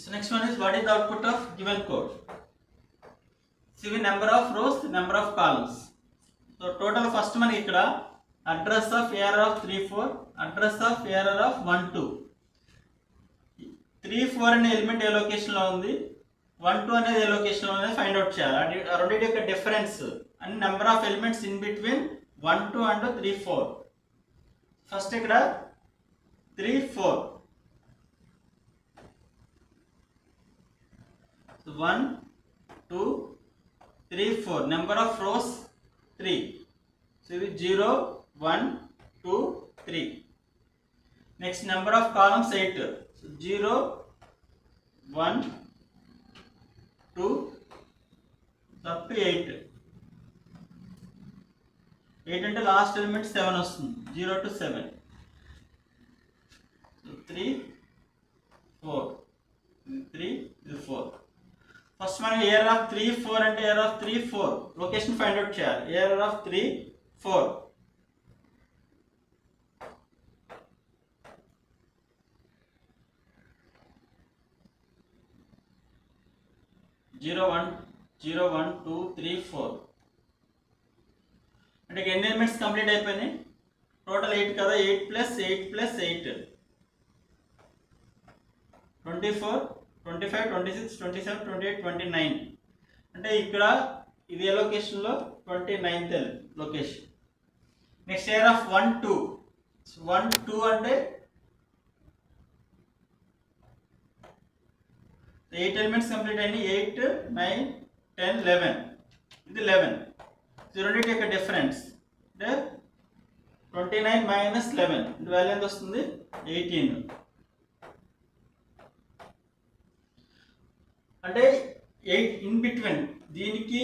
So next one is what is the output of given code? See the number of rows, number of columns. So total first one ikkada address of error of 3 4, address of error of 1 2. 3 4 అనే element ఏ location లో ఉంది, 1 2 అనేది ఏ location లో ఉంది find out చేయాలి. రెండింటి యొక్క difference and number of elements in between 1 2 and 3 4. First ఇక్కడ 3 4. So 1 2 3 4. Number of rows 3. So it is 0 1 2 3. Next number of columns 8. So 0 1 2 up to 8. 8 అంటే లాస్ట్ ఎలిమెంట్ 7 వస్తుంది, 0 to 7. So 3 4. 3 ఇది 4. ఫస్ట్ మనం error of 3 4 అంటే error of 3 4 location find out చేయాలి. error of 3 4 0 1 0 1 2 3 4 అంటే ఎన్ని elements complete అయిపోయినాయి? టోటల్ 8 కదా, 8 ప్లస్ 8 ప్లస్ 8 24 25 26 27 28 29. అంటే ఇక్కడ ఇది ఏ లొకేషన్లో 29th location. Next error of 1 2. 1 2 అంటే 8 ఎలిమెంట్స్ కంప్లీట్ అయ్యి 8 9 10 11. ఇది 11. ఇది రెండింటి యొక్క డిఫరెన్స్ అంటే 29 మైనస్ 11 ఇది వాల్యూ ఎంత వస్తుంది? 18. అంటే 8 ఇన్ బిట్వీన్ దీనికి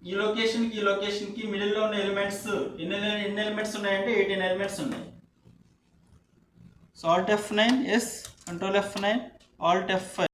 ఈ లొకేషన్కి ఈ లొకేషన్కి మిడిల్లో ఉన్న ఎలిమెంట్స్ ఎన్ని ఎలిమెంట్స్ ఉన్నాయంటే 18 ఎలిమెంట్స్ ఉన్నాయి. So Alt F9, yes, Control F9, Alt F5.